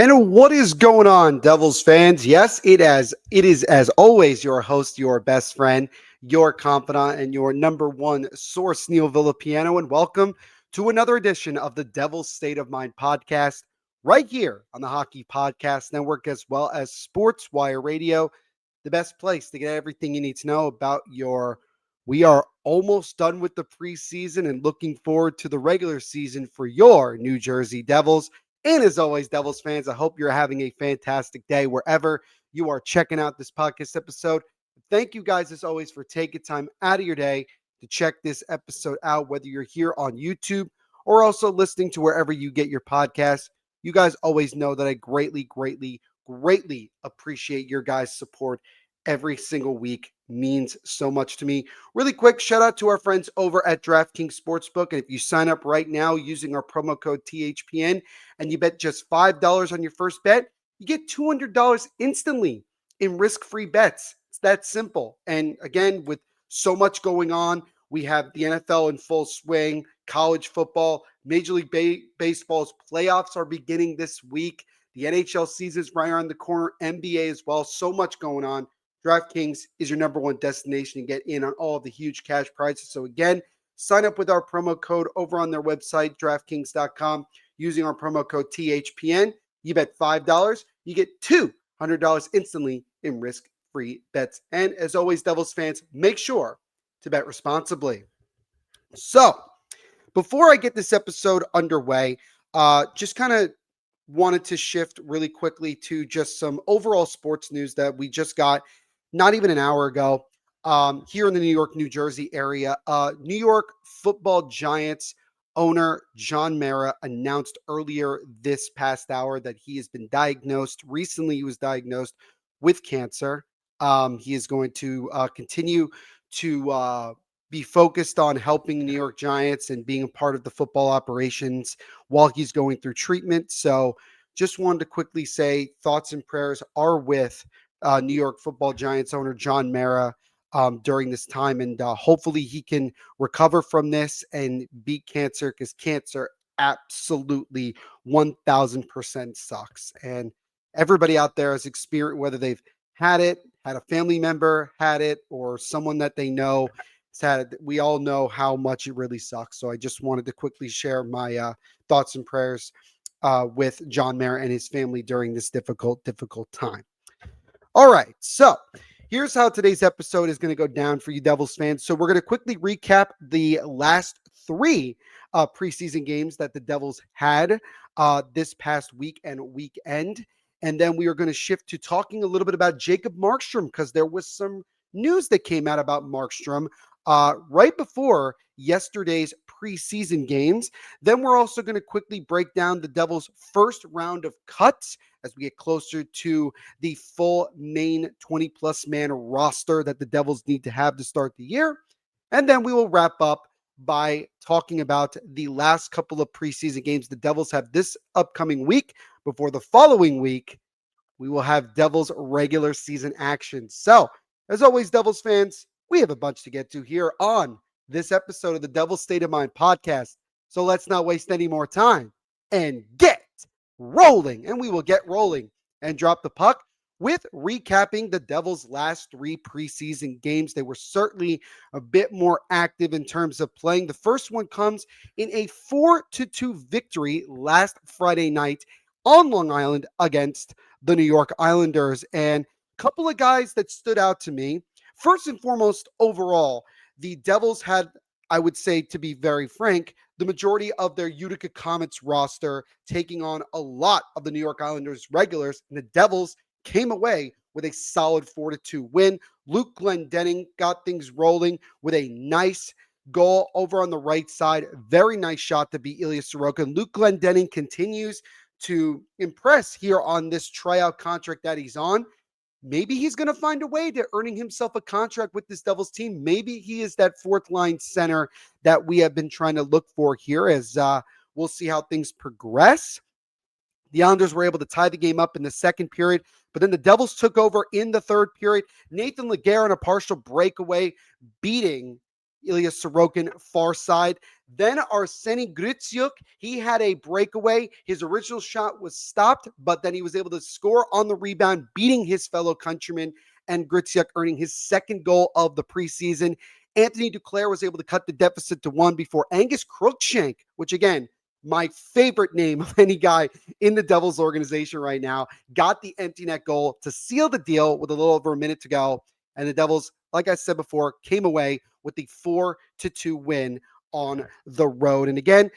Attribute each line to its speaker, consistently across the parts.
Speaker 1: And what is going on, Devils fans? Yes, it is as always your host, your best friend, your confidant, and your number one source, Neil Villapiano, and welcome to another edition of the Devil's State of Mind podcast, right here on the Hockey Podcast Network, as well as Sports Wire Radio, the best place to get everything you need to know about your. We are almost done with the preseason and looking forward to the regular season for your New Jersey Devils. And as always, Devils fans, I hope you're having a fantastic day wherever you are checking out this podcast episode. Thank you guys, as always, for taking time out of your day to check this episode out, whether you're here on YouTube or also listening to wherever you get your podcasts. You guys always know that I greatly appreciate your guys' support every single week. Means so much to me. Really quick, shout out to our friends over at DraftKings Sportsbook. And if you sign up right now using our promo code THPN and you bet just $5 on your first bet, you get $200 instantly in risk-free bets. It's that simple. And again, with so much going on, we have the NFL in full swing, college football, Major League Baseball's playoffs are beginning this week. The NHL season is right around the corner, NBA as well. So much going on. DraftKings is your number one destination to get in on all of the huge cash prizes. So again, sign up with our promo code over on their website, DraftKings.com, using our promo code THPN. You bet $5, you get $200 instantly in risk-free bets. And as always, Devils fans, make sure to bet responsibly. So before I get this episode underway, just kind of wanted to shift really quickly to just some overall sports news that we just got not even an hour ago here in the New York, New Jersey area. New York Football Giants owner John Mara announced earlier this past hour that he has been diagnosed. Recently, he was diagnosed with cancer. He is going to continue to be focused on helping New York Giants and being a part of the football operations while he's going through treatment. So just wanted to quickly say thoughts and prayers are with New York Football Giants owner John Mara during this time. And hopefully he can recover from this and beat cancer, because cancer absolutely 1000% sucks. And everybody out there has experienced, whether they've had it, had a family member had it, or someone that they know has had it. We all know how much it really sucks. So I just wanted to quickly share my thoughts and prayers with John Mara and his family during this difficult time. All right, so here's how today's episode is going to go down for you Devils fans. So we're going to quickly recap the last three preseason games that the Devils had this past week and weekend. And then we are going to shift to talking a little bit about Jacob Markstrom, because there was some news that came out about Markstrom right before yesterday's preseason games. Then we're also going to quickly break down the Devils' first round of cuts as we get closer to the full main 20-plus man roster that the Devils need to have to start the year. And then we will wrap up by talking about the last couple of preseason games the Devils have this upcoming week. Before the following week, we will have Devils regular season action. So, as always, Devils fans, we have a bunch to get to here on this episode of the Devil's State of Mind podcast. So let's not waste any more time and get rolling. And we will get rolling and drop the puck with recapping the Devils' last three preseason games. They were certainly a bit more active in terms of playing. The first one comes in a 4-2 victory last Friday night on Long Island against the New York Islanders. And a couple of guys that stood out to me. First and foremost, overall, the Devils had, I would say, to be very frank, the majority of their Utica Comets roster taking on a lot of the New York Islanders regulars, and the Devils came away with a solid 4-2 win. Luke Glendening got things rolling with a nice goal over on the right side. Very nice shot to beat Ilya Sorokin. And Luke Glendening continues to impress here on this tryout contract that he's on. Maybe he's going to find a way to earning himself a contract with this Devils team. Maybe he is that fourth line center that we have been trying to look for here, as we'll see how things progress. The Islanders were able to tie the game up in the second period, but then the Devils took over in the third period. Nathan Laguerre on a partial breakaway, beating Ilya Sorokin, far side. Then Arseny Griciuk, he had a breakaway. His original shot was stopped, but then he was able to score on the rebound, beating his fellow countryman, and Griciuk earning his second goal of the preseason. Anthony Duclair was able to cut the deficit to 1 before Angus Crookshank, which again, my favorite name of any guy in the Devils organization right now, got the empty net goal to seal the deal with a little over a minute to go. And the Devils, like I said before, came away with the 4-2 win on the road. And again,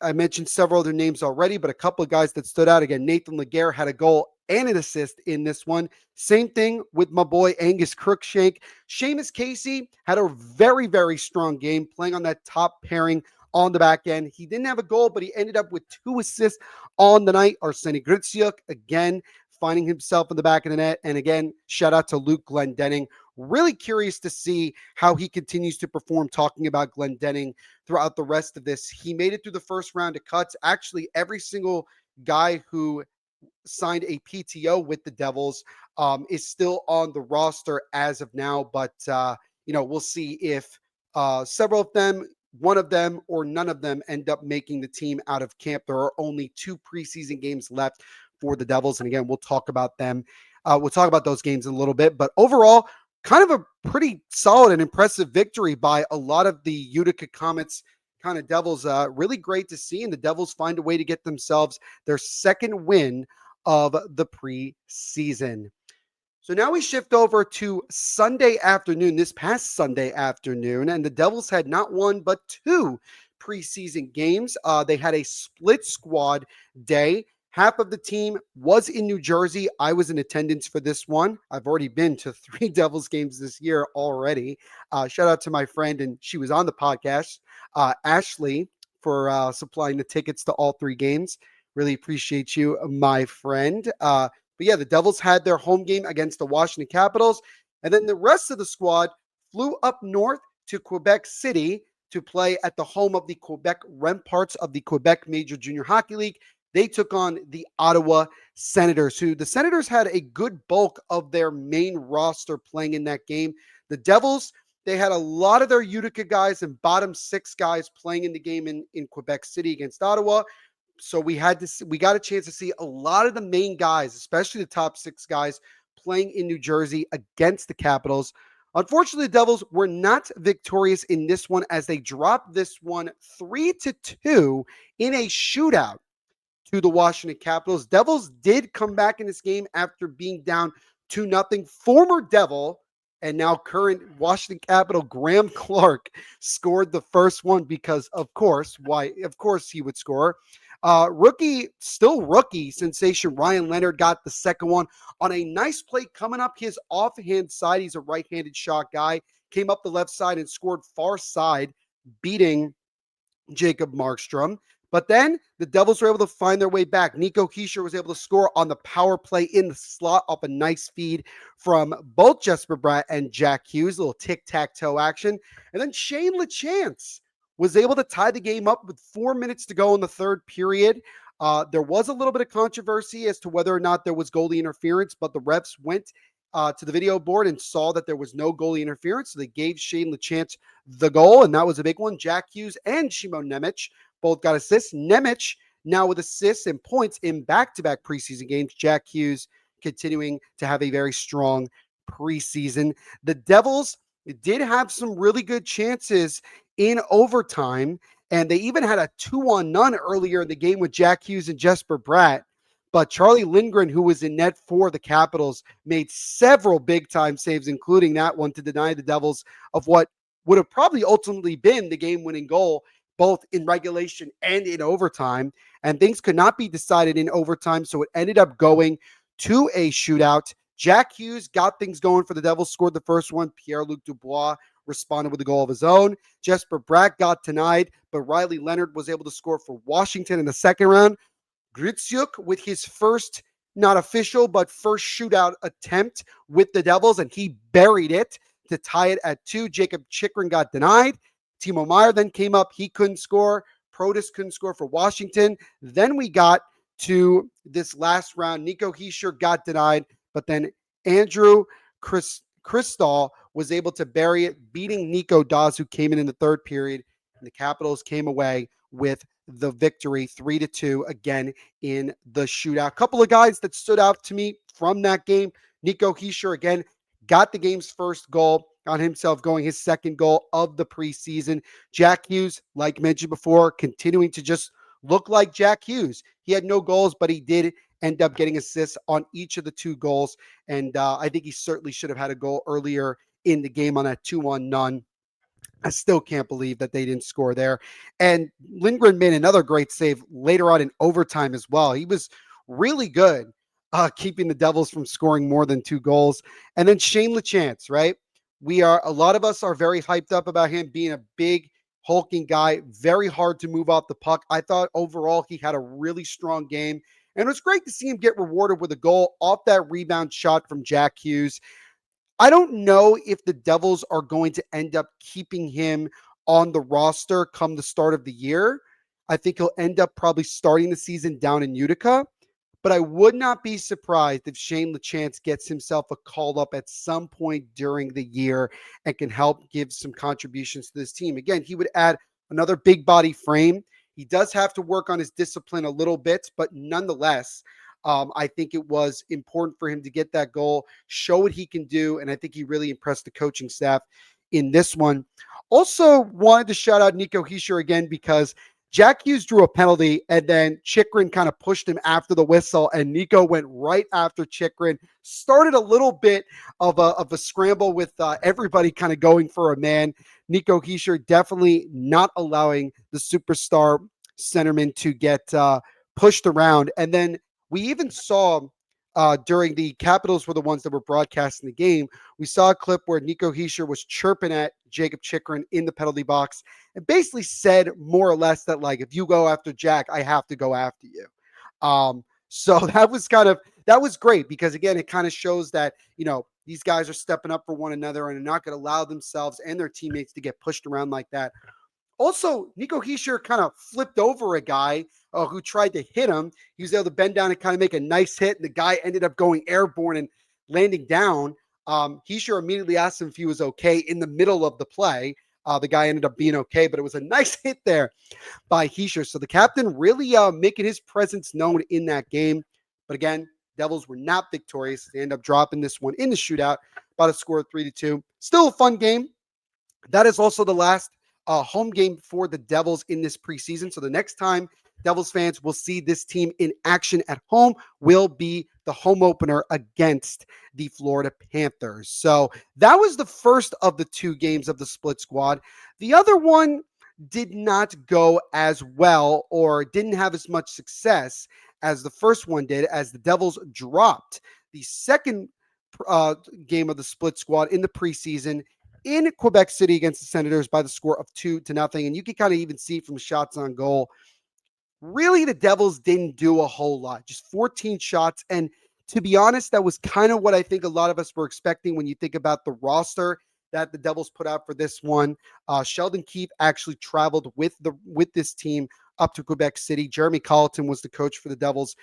Speaker 1: I mentioned several other names already, but a couple of guys that stood out. Again, Nathan Laguerre had a goal and an assist in this one. Same thing with my boy Angus Crookshank. Seamus Casey had a very, very strong game playing on that top pairing on the back end. He didn't have a goal, but he ended up with 2 assists on the night. Arseny Griciuk, again, finding himself in the back of the net. And again, shout out to Luke Glendening. Really curious to see how he continues to perform, talking about Glendening throughout the rest of this. He made it through the first round of cuts. Actually, every single guy who signed a PTO with the Devils is still on the roster as of now. But, we'll see if several of them, one of them, or none of them end up making the team out of camp. There are only 2 preseason games left for the Devils. And again, we'll talk about them. We'll talk about those games in a little bit. But overall, kind of a pretty solid and impressive victory by a lot of the Utica Comets kind of Devils. Really great to see. And the Devils find a way to get themselves their second win of the preseason. So now we shift over to Sunday afternoon, this past Sunday afternoon, and the Devils had not one but 2 preseason games. They had a split squad day. Half of the team was in New Jersey. I was in attendance for this one. I've already been to 3 Devils games this year already. Shout out to my friend, and she was on the podcast, Ashley, for supplying the tickets to all 3 games. Really appreciate you, my friend. But yeah, the Devils had their home game against the Washington Capitals. And then the rest of the squad flew up north to Quebec City to play at the home of the Quebec Remparts of the Quebec Major Junior Hockey League. They took on the Ottawa Senators, who the Senators had a good bulk of their main roster playing in that game. The Devils, they had a lot of their Utica guys and bottom 6 guys playing in the game in Quebec City against Ottawa. So we got a chance to see a lot of the main guys, especially the top 6 guys, playing in New Jersey against the Capitals. Unfortunately, the Devils were not victorious in this one as they dropped this one 3-2 in a shootout to the Washington Capitals. Devils did come back in this game after being down 2-0. Former Devil and now current Washington Capital Graham Clark scored the first one because, of course, he would score. Rookie sensation Ryan Leonard got the second one on a nice play coming up his offhand side. He's a right-handed shot guy. Came up the left side and scored far side, beating Jacob Markstrom. But then the Devils were able to find their way back. Nico Hischier was able to score on the power play in the slot off a nice feed from both Jesper Bratt and Jack Hughes, a little tic-tac-toe action. And then Shane LaChance was able to tie the game up with 4 minutes to go in the third period. There was a little bit of controversy as to whether or not there was goalie interference, but the refs went to the video board and saw that there was no goalie interference. So they gave Shane LaChance the goal, and that was a big one. Jack Hughes and Shimo Nemec both got assists. Nemec now with assists and points in back-to-back preseason games. Jack Hughes continuing to have a very strong preseason. The Devils did have some really good chances in overtime, and they even had a 2-on-none earlier in the game with Jack Hughes and Jesper Bratt. But Charlie Lindgren, who was in net for the Capitals, made several big-time saves, including that one to deny the Devils of what would have probably ultimately been the game-winning goal, both in regulation and in overtime. And things could not be decided in overtime, so it ended up going to a shootout. Jack Hughes got things going for the Devils, scored the first one. Pierre-Luc Dubois responded with a goal of his own. Jesper Bratt got denied, but Riley Leonard was able to score for Washington in the second round. Griciuk with his first, not official, but first shootout attempt with the Devils, and he buried it to tie it at 2. Jacob Chikrin got denied. Timo Meier then came up. He couldn't score. Protas couldn't score for Washington. Then we got to this last round. Nico Hischier got denied, but then Andrew Kristaps was able to bury it, beating Nico Dawes, who came in the third period. And the Capitals came away with the victory 3-2 again in the shootout. A couple of guys that stood out to me from that game. Nico Hischier again got the game's first goal on himself, going his second goal of the preseason. Jack Hughes, like mentioned before, continuing to just look like Jack Hughes. He had no goals, but he did end up getting assists on each of the two goals. And I think he certainly should have had a goal earlier in the game on that 2-on-none. I still can't believe that they didn't score there. And Lindgren made another great save later on in overtime as well. He was really good, keeping the Devils from scoring more than two goals. And then Shane LaChance, right? A lot of us are very hyped up about him being a big, hulking guy, very hard to move off the puck. I thought overall he had a really strong game. And it was great to see him get rewarded with a goal off that rebound shot from Jack Hughes. I don't know if the Devils are going to end up keeping him on the roster come the start of the year. I think he'll end up probably starting the season down in Utica. But I would not be surprised if Shane LaChance gets himself a call up at some point during the year and can help give some contributions to this team. Again, he would add another big body frame. He does have to work on his discipline a little bit, but nonetheless, I think it was important for him to get that goal, show what he can do, and I think he really impressed the coaching staff in this one. Also, wanted to shout out Nico Hischier again because Jack Hughes drew a penalty, and then Chychrun kind of pushed him after the whistle, and Nico went right after Chychrun. Started a little bit of a scramble with everybody kind of going for a man. Nico Hischier definitely not allowing the superstar centerman to get pushed around. And then we even saw during the Capitals were the ones that were broadcasting the game. We saw a clip where Nico Hischier was chirping at Jacob Chychrun in the penalty box and basically said more or less that, like, if you go after Jack, I have to go after you. So that was great because, again, it kind of shows that, these guys are stepping up for one another and are not going to allow themselves and their teammates to get pushed around like that. Also, Nico Hischier kind of flipped over a guy who tried to hit him. He was able to bend down and kind of make a nice hit, and the guy ended up going airborne and landing down. Hischier immediately asked him if he was okay in the middle of the play. The guy ended up being okay, but it was a nice hit there by Hischier. So the captain really making his presence known in that game. But again, Devils were not victorious. They end up dropping this one in the shootout, about a score of 3-2. Still a fun game. That is also the last home game for the Devils in this preseason. So the next time Devils fans will see this team in action at home will be the home opener against the Florida Panthers. So that was the first of the two games of the split squad. The other one did not go as well or didn't have as much success as the first one did, as the Devils dropped the second game of the split squad in the preseason in Quebec City against the Senators by the score of 2-0. And you can kind of even see from shots on goal, really the Devils didn't do a whole lot, just 14 shots. And to be honest, that was kind of what I think a lot of us were expecting when you think about the roster that the Devils put out for this one. Sheldon Keefe actually traveled with this team up to Quebec City. Jeremy Colleton was the coach for the Devils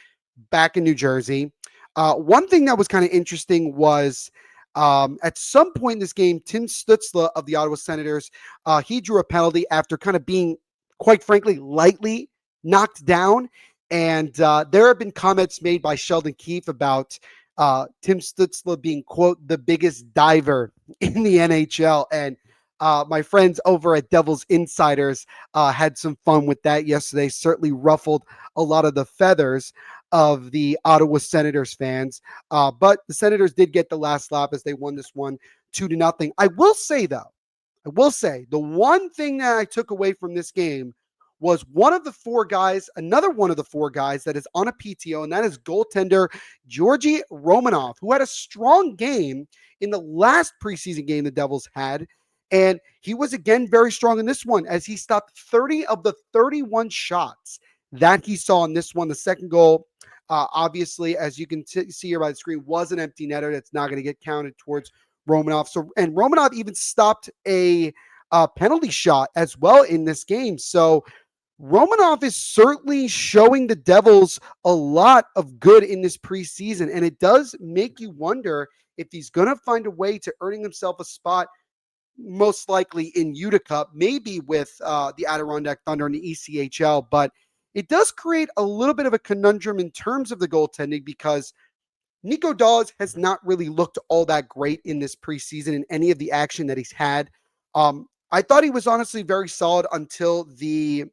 Speaker 1: back in New Jersey. One thing that was kind of interesting was at some point in this game, Tim Stützle of the Ottawa Senators, he drew a penalty after kind of being, quite frankly, lightly knocked down. And there have been comments made by Sheldon Keefe about Tim Stützle being, quote, the biggest diver in the NHL. And my friends over at Devils Insiders had some fun with that yesterday. Certainly ruffled a lot of the feathers of the Ottawa Senators fans. But the Senators did get the last lap as they won this one 2-0. I will say, though, the one thing that I took away from this game was another one of the four guys that is on a PTO, and that is goaltender Georgi Romanov, who had a strong game in the last preseason game the Devils had. And he was again very strong in this one as he stopped 30 of the 31 shots that he saw in this one. The second goal, obviously, as you can see here by the screen, was an empty netter. That's not going to get counted towards Romanov. And Romanov even stopped a penalty shot as well in this game. So Romanov is certainly showing the Devils a lot of good in this preseason, and it does make you wonder if he's going to find a way to earning himself a spot, most likely in Utica, maybe with the Adirondack Thunder and the ECHL. But it does create a little bit of a conundrum in terms of the goaltending because Nico Dawes has not really looked all that great in this preseason in any of the action that he's had. I thought he was honestly very solid until the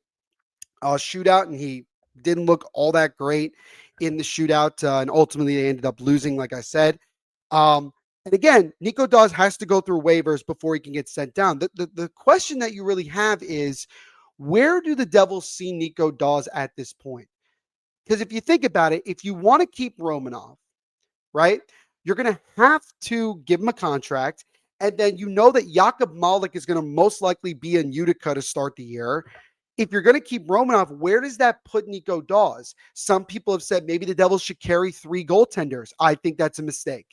Speaker 1: shootout, and he didn't look all that great in the shootout. And ultimately, they ended up losing, like I said. And again, Nico Dawes has to go through waivers before he can get sent down. The question that you really have is, where do the Devils see Nico Dawes at this point? Because if you think about it, if you want to keep Romanov, right, you're going to have to give him a contract. And then you know that Jakub Malik is going to most likely be in Utica to start the year. If you're going to keep Romanov, where does that put Nico Dawes? Some people have said maybe the Devils should carry 3 goaltenders. I think that's a mistake.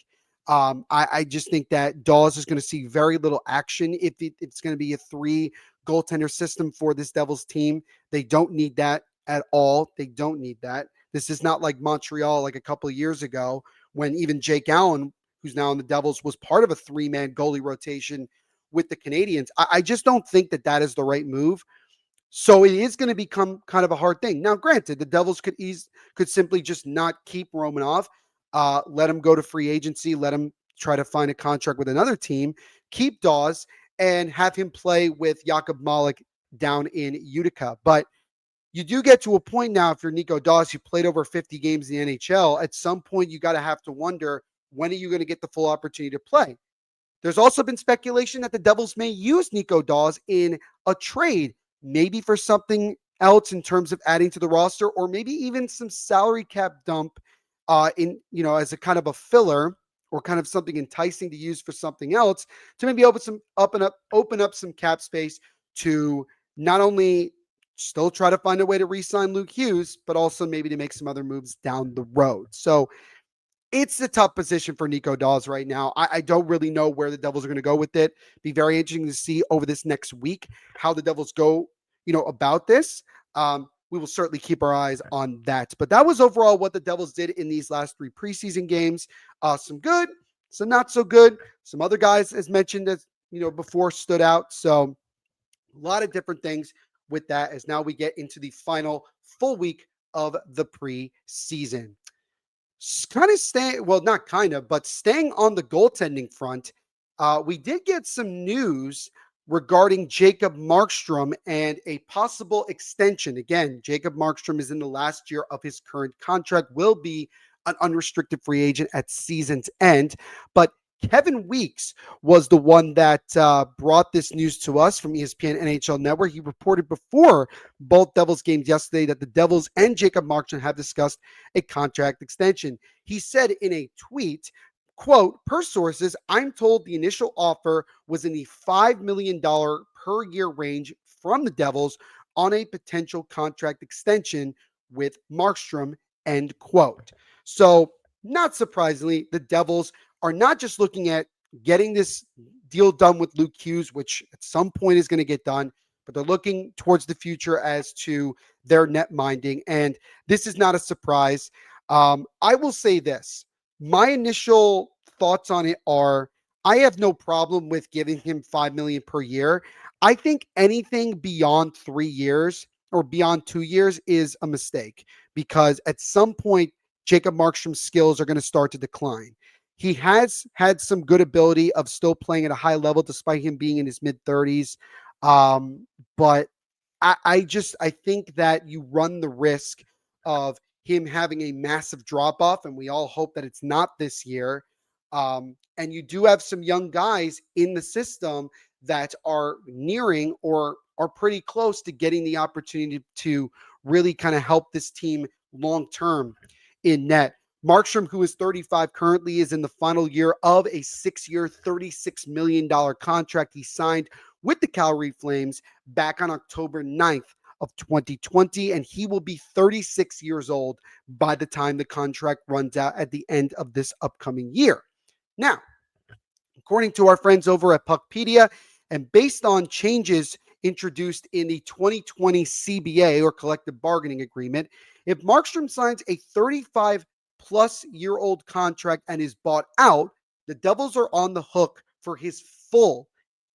Speaker 1: I just think that Dawes is going to see very little action if it's going to be a 3 goaltender system for this Devils team. They don't need that at all. They don't need that. This is not like Montreal like a couple of years ago when even Jake Allen, who's now in the Devils, was part of a 3-man goalie rotation with the Canadians. I just don't think that that is the right move. So it is going to become kind of a hard thing. Now, granted, the Devils could simply just not keep Romanov, let him go to free agency, let him try to find a contract with another team, keep Dawes, and have him play with Jakub Malik down in Utica. But you do get to a point now, if you're Nico Dawes, you played over 50 games in the NHL, at some point you got to have to wonder, when are you going to get the full opportunity to play? There's also been speculation that the Devils may use Nico Dawes in a trade, maybe for something else in terms of adding to the roster, or maybe even some salary cap dump in, as a kind of a filler or kind of something enticing to use for something else to maybe open up some cap space to not only still try to find a way to re-sign Luke Hughes, but also maybe to make some other moves down the road. So it's a tough position for Nico Dawes right now. I don't really know where the Devils are going to go with it. Be very interesting to see over this next week how the Devils go, about this. We will certainly keep our eyes on that. But that was overall what the Devils did in these last 3 preseason games. Some good, some not so good. Some other guys, as mentioned, as before, stood out. So a lot of different things with that. As now we get into the final full week of the preseason. Kind of staying, well, not kind of, but staying on the goaltending front, we did get some news regarding Jacob Markstrom and a possible extension. Again, Jacob Markstrom is in the last year of his current contract, will be an unrestricted free agent at season's end. But Kevin Weeks was the one that brought this news to us from ESPN NHL Network. He reported before both Devils games yesterday that the Devils and Jacob Markstrom have discussed a contract extension. He said in a tweet, quote, per sources, I'm told the initial offer was in the $5 million per year range from the Devils on a potential contract extension with Markstrom, end quote. So, not surprisingly, the Devils are not just looking at getting this deal done with Luke Hughes, which at some point is going to get done, but they're looking towards the future as to their net minding. And this is not a surprise. I will say this. My initial thoughts on it are, I have no problem with giving him $5 million per year. I think anything beyond 3 years or beyond 2 years is a mistake, because at some point, Jacob Markstrom's skills are going to start to decline. He has had some good ability of still playing at a high level despite him being in his mid 30s. But I think that you run the risk of him having a massive drop off, and we all hope that it's not this year. And you do have some young guys in the system that are nearing or are pretty close to getting the opportunity to really kind of help this team long term in net. Markstrom, who is 35 currently, is in the final year of a 6-year, $36 million contract he signed with the Calgary Flames back on October 9th of 2020, and he will be 36 years old by the time the contract runs out at the end of this upcoming year. Now, according to our friends over at Puckpedia, and based on changes introduced in the 2020 CBA or collective bargaining agreement. If Markstrom signs a 35-plus-year-old contract and is bought out, the Devils are on the hook for his full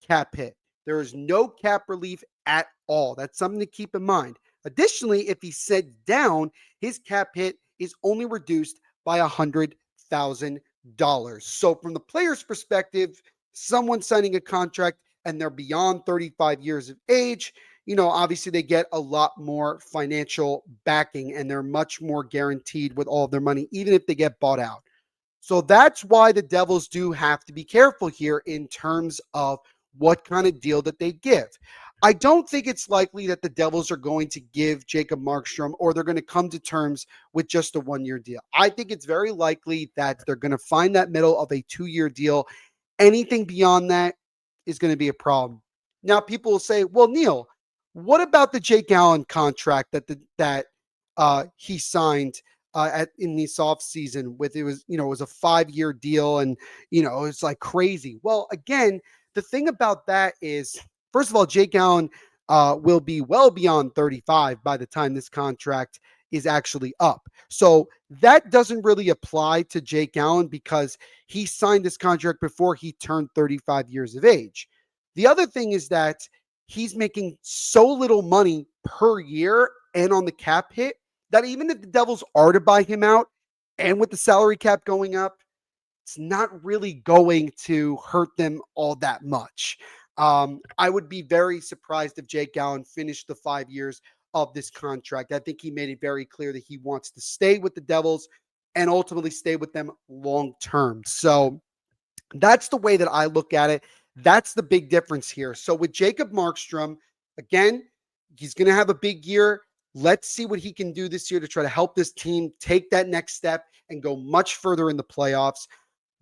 Speaker 1: cap hit. There is no cap relief at all. That's something to keep in mind. Additionally, if he's sent down, his cap hit is only reduced by $100,000. So from the player's perspective, someone signing a contract and they're beyond 35 years of age, obviously they get a lot more financial backing and they're much more guaranteed with all of their money, even if they get bought out. So that's why the Devils do have to be careful here in terms of what kind of deal that they give. I don't think it's likely that the Devils are going to give Jacob Markstrom or they're going to come to terms with just a one-year deal. I think it's very likely that they're going to find that middle of a 2-year deal. Anything beyond that is going to be a problem. Now, people will say, well, Neil, what about the Jake Allen contract that he signed in this offseason with it was a 5-year deal and it's like crazy. Well, again, the thing about that is, first of all, Jake Allen will be well beyond 35 by the time this contract is actually up. So that doesn't really apply to Jake Allen because he signed this contract before he turned 35 years of age. The other thing is that he's making so little money per year and on the cap hit that even if the Devils are to buy him out and with the salary cap going up, it's not really going to hurt them all that much. I would be very surprised if Jake Allen finished the 5 years of this contract. I think he made it very clear that he wants to stay with the Devils and ultimately stay with them long term. So that's the way that I look at it. That's the big difference here. So with Jacob Markstrom, again, he's going to have a big year. Let's see what he can do this year to try to help this team take that next step and go much further in the playoffs.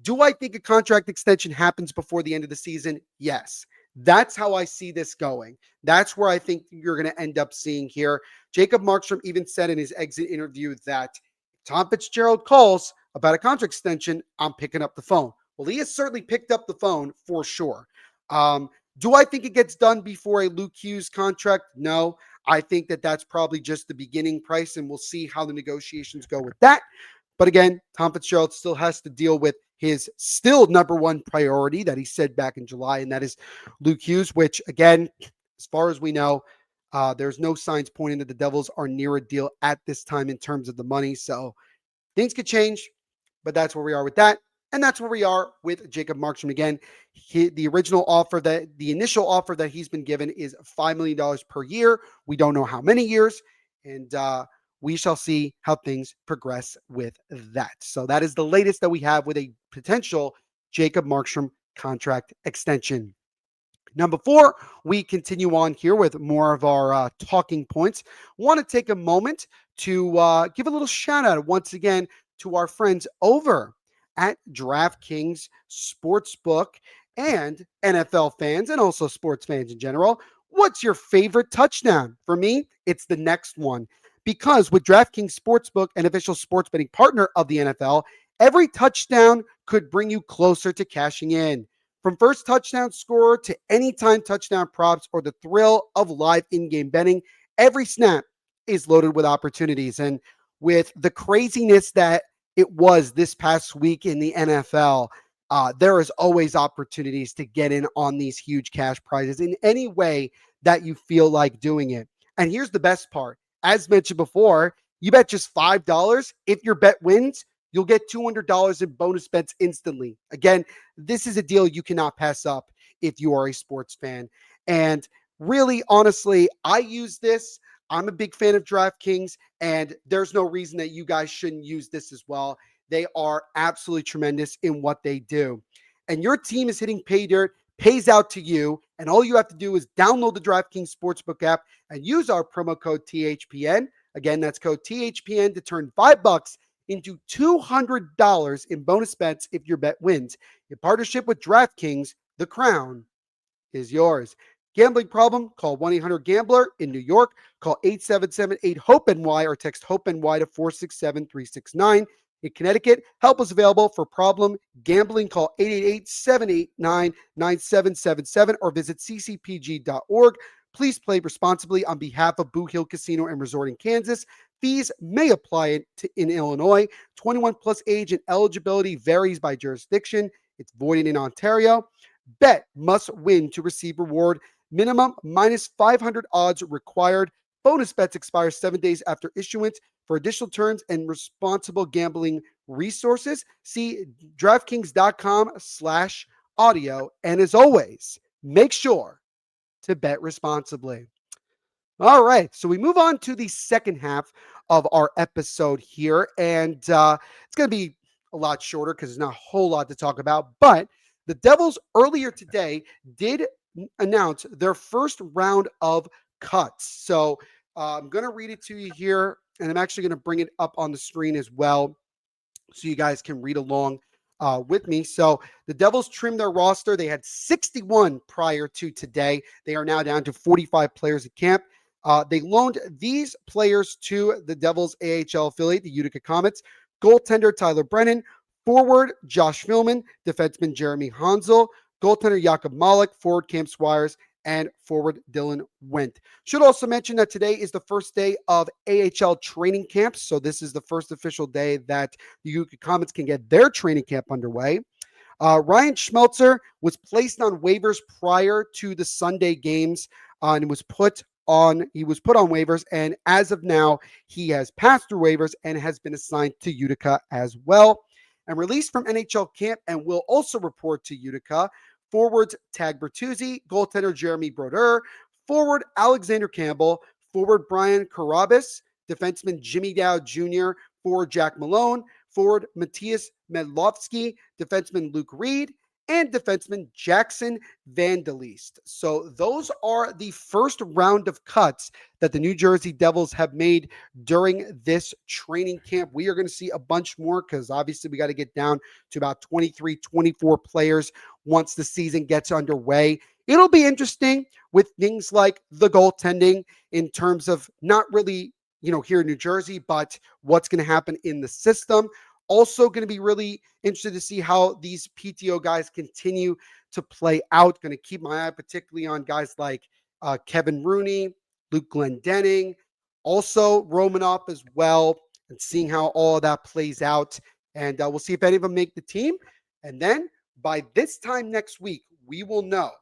Speaker 1: Do I think a contract extension happens before the end of the season? Yes. That's how I see this going. That's where I think you're going to end up seeing here. Jacob Markstrom even said in his exit interview that if Tom Fitzgerald calls about a contract extension, I'm picking up the phone. Well, he has certainly picked up the phone for sure. Do I think it gets done before a Luke Hughes contract? No. I think that that's probably just the beginning price, and we'll see how the negotiations go with that. But again, Tom Fitzgerald still has to deal with his still number one priority that he said back in July, and that is Luke Hughes, which, again, as far as we know, there's no signs pointing that the Devils are near a deal at this time in terms of the money. So things could change, but that's where we are with that. And that's where we are with Jacob Markstrom. Again, the initial offer that he's been given is $5 million per year. We don't know how many years. And we shall see how things progress with that. So that is the latest that we have with a potential Jacob Markstrom contract extension. Now, before we continue on here with more of our talking points, I want to take a moment to give a little shout out once again to our friends over at DraftKings Sportsbook and NFL fans and also sports fans in general. What's your favorite touchdown? For me, it's the next one. Because with DraftKings Sportsbook, an official sports betting partner of the NFL, every touchdown could bring you closer to cashing in. From first touchdown scorer to anytime touchdown props or the thrill of live in-game betting, every snap is loaded with opportunities. And with the craziness that it was this past week in the NFL, there is always opportunities to get in on these huge cash prizes in any way that you feel like doing it. And here's the best part. As mentioned before, you bet just $5. If your bet wins, you'll get $200 in bonus bets instantly. Again, this is a deal you cannot pass up if you are a sports fan. And really, honestly, I use this. I'm a big fan of DraftKings, and there's no reason that you guys shouldn't use this as well. They are absolutely tremendous in what they do. And your team is hitting pay dirt, pays out to you, and all you have to do is download the DraftKings Sportsbook app and use our promo code THPN. Again, that's code THPN to turn $5 into $200 in bonus bets if your bet wins. In partnership with DraftKings, the crown is yours. Gambling problem? Call 1-800-GAMBLER. In New York, call 877-8-HOPE-NY or text HOPE-NY to 467-369. In Connecticut, help is available for problem gambling. Call 888-789-9777 or visit ccpg.org. Please play responsibly on behalf of Boo Hill Casino and Resort in Kansas. Fees may apply in Illinois. 21 plus age and eligibility varies by jurisdiction. It's voided in Ontario. Bet must win to receive reward. Minimum minus 500 odds required. Bonus bets expire 7 days after issuance. For additional terms and responsible gambling resources, see DraftKings.com/audio. And as always, make sure to bet responsibly. All right, so we move on to the second half of our episode here, and it's going to be a lot shorter because there's not a whole lot to talk about. But the Devils earlier today did announce their first round of cuts. So I'm going to read it to you here, and I'm actually going to bring it up on the screen as well so you guys can read along with me. So the Devils trimmed their roster. They had 61 prior to today. They are now down to 45 players at camp. They loaned these players to the Devils AHL affiliate, the Utica Comets. Goaltender Tyler Brennan, forward Josh Philman, defenseman Jeremy Hansel, goaltender Jakob Malik, forward Cam Squires, and forward Dylan Wendt. Should also mention that today is the first day of AHL training camps. So this is the first official day that the Utica Comets can get their training camp underway. Ryan Schmelzer was placed on waivers prior to the Sunday games and he was put on waivers, and as of now, he has passed through waivers and has been assigned to Utica as well. And released from NHL camp and will also report to Utica. Forwards Tag Bertuzzi, goaltender Jeremy Brodeur, forward Alexander Campbell, forward Brian Karabas, defenseman Jimmy Dow Jr., forward Jack Malone, forward Matthias Medlovsky, defenseman Luke Reed, and defenseman Jackson Vandalist. So those are the first round of cuts that the New Jersey Devils have made during this training camp. We are going to see a bunch more because obviously we got to get down to about 23, 24 players once the season gets underway. It'll be interesting with things like the goaltending in terms of not really, here in New Jersey, but what's going to happen in the system. Also going to be really interested to see how these PTO guys continue to play out. Going to keep my eye particularly on guys like Kevin Rooney, Luke Glendening, also Romanov as well, and seeing how all of that plays out. And we'll see if any of them make the team. And then by this time next week, we will know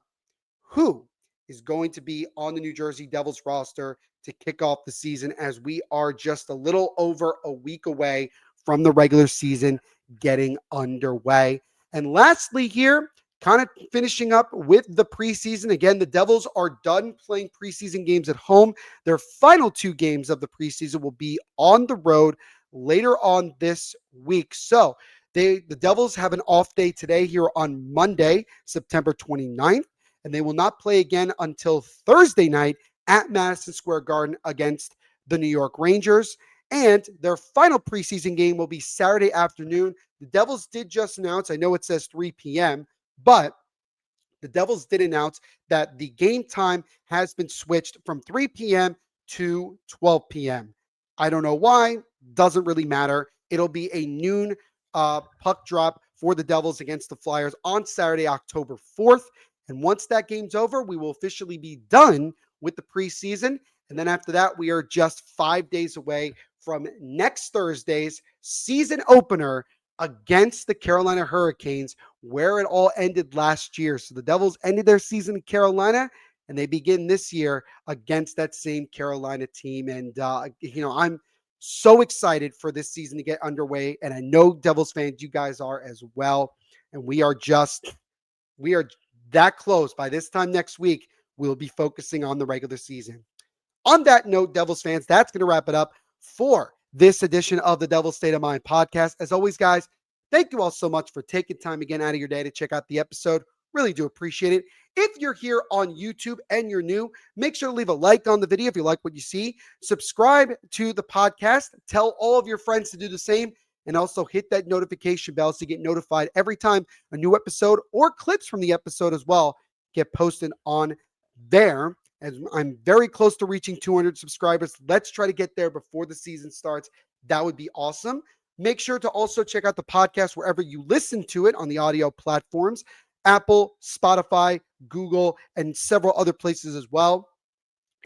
Speaker 1: who is going to be on the New Jersey Devils roster to kick off the season, as we are just a little over a week away from the regular season getting underway. And lastly here, kind of finishing up with the preseason. Again, the Devils are done playing preseason games at home. Their final 2 games of the preseason will be on the road later on this week. So the Devils have an off day today here on Monday, September 29th, and they will not play again until Thursday night at Madison Square Garden against the New York Rangers. And their final preseason game will be Saturday afternoon. The Devils did just announce, I know it says 3 p.m., but the Devils did announce that the game time has been switched from 3 p.m. to 12 p.m. I don't know why. Doesn't really matter. It'll be a noon puck drop for the Devils against the Flyers on Saturday, October 4th. And once that game's over, we will officially be done with the preseason. And then after that, we are just 5 days away from next Thursday's season opener against the Carolina Hurricanes, where it all ended last year. So the Devils ended their season in Carolina, and they begin this year against that same Carolina team. And, I'm so excited for this season to get underway. And I know Devils fans, you guys are as well. And we are that close. By this time next week, we'll be focusing on the regular season. On that note, Devils fans, that's going to wrap it up for this edition of the Devil's State of Mind podcast. As always, guys, thank you all so much for taking time again out of your day to check out the episode. Really do appreciate it. If you're here on YouTube and you're new, make sure to leave a like on the video if you like what you see. Subscribe to the podcast. Tell all of your friends to do the same. And also hit that notification bell so you get notified every time a new episode or clips from the episode as well get posted on there. As I'm very close to reaching 200 subscribers. Let's try to get there before the season starts. That would be awesome. Make sure to also check out the podcast wherever you listen to it on the audio platforms, Apple, Spotify, Google, and several other places as well.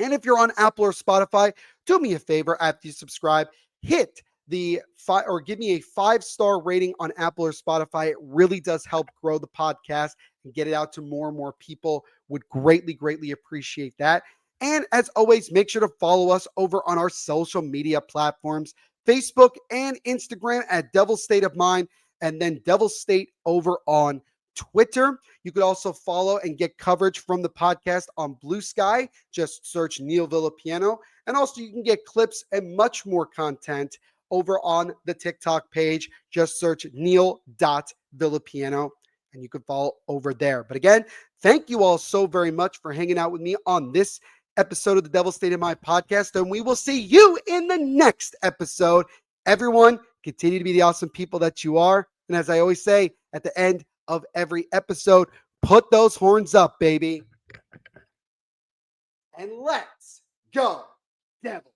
Speaker 1: And if you're on Apple or Spotify, do me a favor after you subscribe, hit the or give me a 5-star rating on Apple or Spotify. It really does help grow the podcast and get it out to more and more people. Would greatly, greatly appreciate that. And as always, make sure to follow us over on our social media platforms, Facebook and Instagram at Devil State of Mind, and then Devil State over on Twitter. You could also follow and get coverage from the podcast on BlueSky. Just search Neil Villapiano. And also, you can get clips and much more content over on the TikTok page. Just search Neil.Villapiano and you can follow over there. But again, thank you all so very much for hanging out with me on this episode of the Devil State of My podcast. And we will see you in the next episode. Everyone, continue to be the awesome people that you are. And as I always say at the end of every episode, put those horns up, baby. And let's go, Devil.